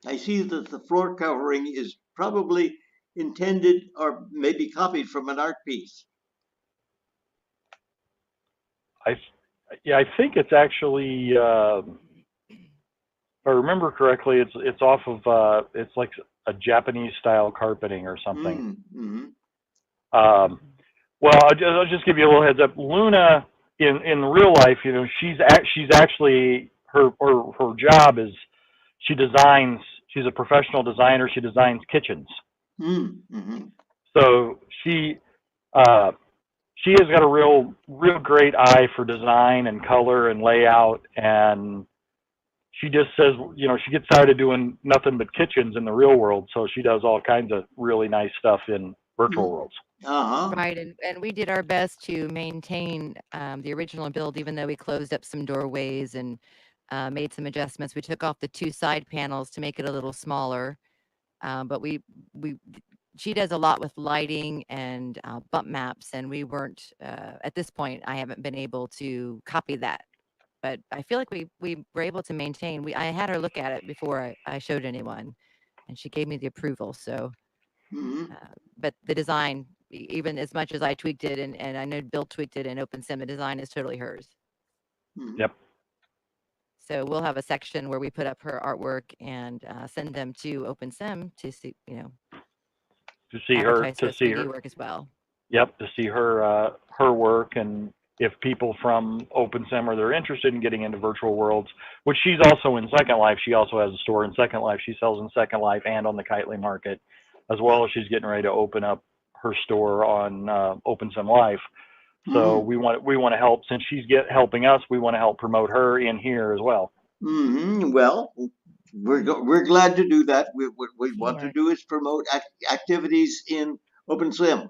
I see that the floor covering is probably intended or maybe copied from an art piece. I yeah, I think it's actually if I remember correctly, it's off of it's like a Japanese style carpeting or something. Mm-hmm. Um, well, I'll just give you a little heads up. Luna in real life, you know, she's actually her job is she designs. She's a professional designer. She designs kitchens. Mm-hmm. So uh, she has got a real great eye for design and color and layout, and she just says, you know, she gets tired of doing nothing but kitchens in the real world, so she does all kinds of really nice stuff in virtual Mm-hmm. worlds. Uh-huh. Right, and we did our best to maintain, the original build, even though we closed up some doorways and, made some adjustments. We took off the 2 side panels to make it a little smaller, but we she does a lot with lighting and, bump maps, and we weren't, at this point, I haven't been able to copy that, but I feel like we were able to maintain. We I had her look at it before I showed anyone, and she gave me the approval, so Mm-hmm. but the design, even as much as I tweaked it, and I know Bill tweaked it in OpenSim, the design is totally hers. Mm-hmm. Yep, So we'll have a section where we put up her artwork and send them to OpenSim to see, advertise to her see 3D her. work as well. Yep, to see her work, and if people from OpenSim or they're interested in getting into virtual worlds, which she's also in Second Life. She also has a store in Second Life. She sells in Second Life and on the Kitely Market, as well as she's getting ready to open up her store on OpenSim Life. So Mm-hmm. we want to help since she's helping us. We want to help promote her in here as well. Mm-hmm. Well, we're glad to do that. What we want to Right. do is promote activities in OpenSim.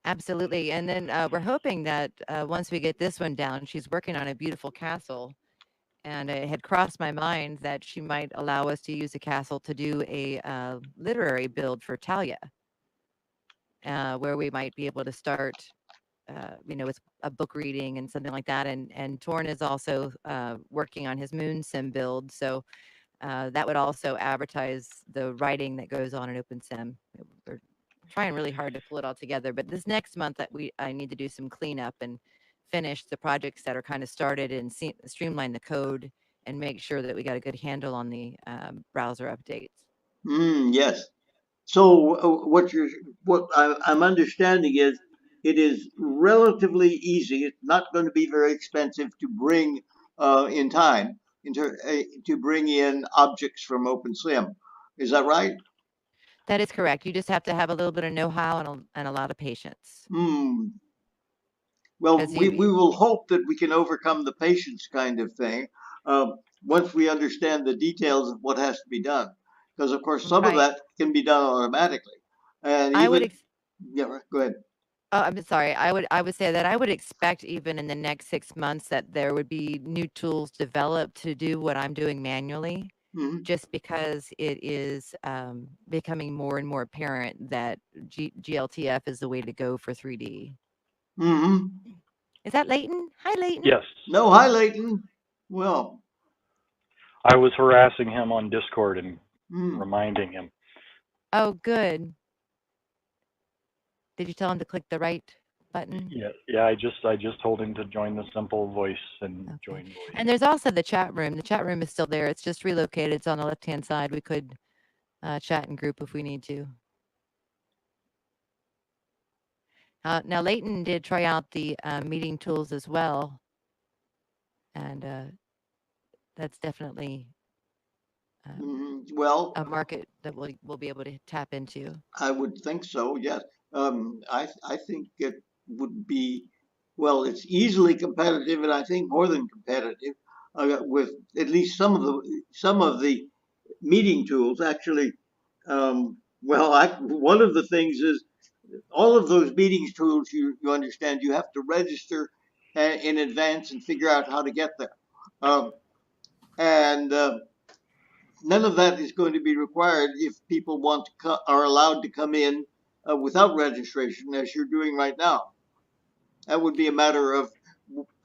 Absolutely. And then we're hoping that once we get this one down, she's working on a beautiful castle. And it had crossed my mind that she might allow us to use the castle to do a literary build for Talia, where we might be able to start, with a book reading and something like that. And Torn is also working on his Moon Sim build, so that would also advertise the writing that goes on in OpenSim. We're trying really hard to pull it all together, but this next month that I need to do some cleanup and finish the projects that are kind of started and streamline the code and make sure that we got a good handle on the browser updates. Yes. So what I'm understanding is it is relatively easy. It's not going to be very expensive to bring in time to bring in objects from OpenSim. Is that right? That is correct. You just have to have a little bit of know-how and a lot of patience. Hmm. Well, Because we will hope that we can overcome the patience kind of thing once we understand the details of what has to be done. Because of course some of right. that can be done automatically, and I would even yeah. Go ahead. Oh, I'm sorry. I would say that I would expect even in the next 6 months that there would be new tools developed to do what I'm doing manually, Hmm. just because it is, becoming more and more apparent that GLTF is the way to go for 3D. Hmm. Is that Leighton? Hi, Leighton. Yes, No, hi, Leighton. Well, I was harassing him on Discord and hmm. reminding him. Oh, good. Did you tell him to click the right button? Yeah, yeah. I just told him to join the simple voice and Okay. join voice. And there's also the chat room. The chat room is still there. It's just relocated. It's on the left-hand side. We could, chat in group if we need to. Now Leighton did try out the, meeting tools as well, and, that's definitely, um, Well, a market that we'll be able to tap into. I would think so. Yes. I think it would be well. It's easily competitive, and I think more than competitive with at least some of the meeting tools. Actually, one of the things is all of those meetings tools. You understand you have to register in advance and figure out how to get there. Um, and none of that is going to be required if people are allowed to come in without registration, as you're doing right now. That would be a matter of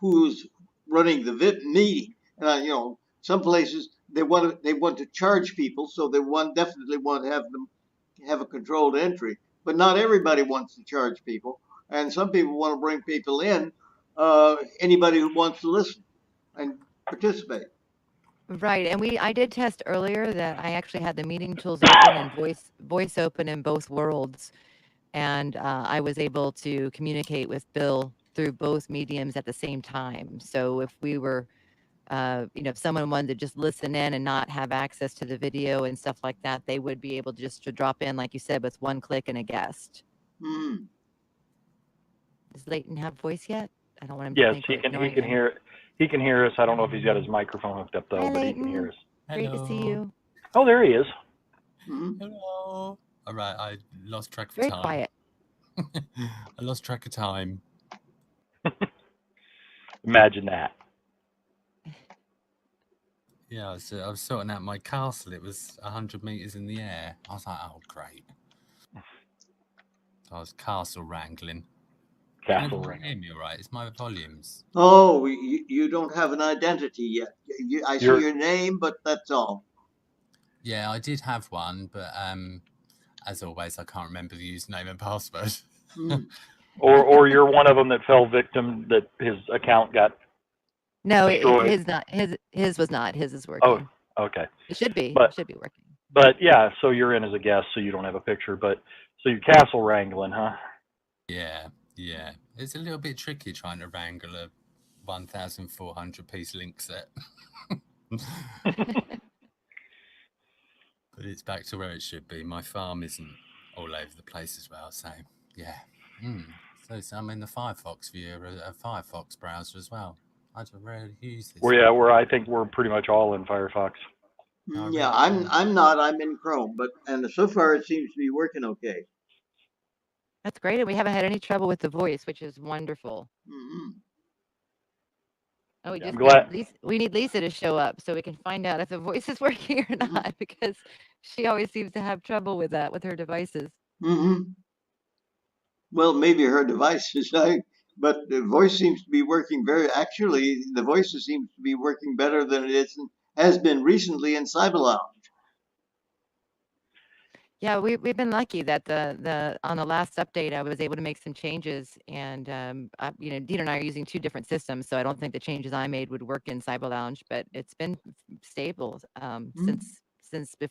who's running the VIP meeting. Some places they want to charge people, so they definitely want to have them have a controlled entry. But not everybody wants to charge people, and some people want to bring people in. Anybody who wants to listen and participate. Right, and I did test earlier that I actually had the meeting tools open and voice open in both worlds, and I was able to communicate with Bill through both mediums at the same time. So if we were, if someone wanted to just listen in and not have access to the video and stuff like that, they would be able to drop in, like you said, with one click and a guest. Mm. Does Leighton have voice yet? I don't want him to Yes, think he we're can. He ignoring can him. hear. He can hear us. I don't know if he's got his microphone hooked up though, Hi, but he can hear Leighton. us. Great to see Hello. you. Oh, there he is. Mm. Hello. All right, I lost track of Very time. quiet. I lost track of time. Imagine that. Yeah, I was sorting out my castle. It was 100 meters in the air. I was like, oh, great. So I was castle wrangling. Can Castle everyone ring. hear me all right? It's my volumes. Oh, you don't have an identity yet. I see You're- your name, but that's all. Yeah, I did have one, but as always, I can't remember the username and password. Mm. Or you're one of them that fell victim that his account got. No, Destroyed. his was not. His is working. Oh, okay. It should be. But- It should be working. But yeah, so you're in as a guest, so you don't have a picture. But so you're castle wrangling, huh? Yeah. It's a little bit tricky trying to wrangle a 1,400 piece link set. But it's back to where it should be. My farm isn't all over the place as well. So, yeah. So I'm in the Firefox viewer, a Firefox browser as well. I don't really use this. I think we're pretty much all in Firefox. Oh, Yeah, really? I'm not. I'm in Chrome, and so far it seems to be working okay. That's great. And we haven't had any trouble with the voice, which is wonderful. Mm-hmm. Oh, Yeah, I'm glad. we need Lisa to show up so we can find out if the voice is working or Mhm. not, because she always seems to have trouble with that with her devices. Mm-hmm. Well, maybe her device is, but the voice seems to be working actually, the voice seems to be working better than has been recently in Cyber Lounge. Yeah, we've been lucky that the on the last update I was able to make some changes, and Dean and I are using two different systems, so I don't think the changes I made would work in Cyber Lounge, but it's been stable Mhm. since before.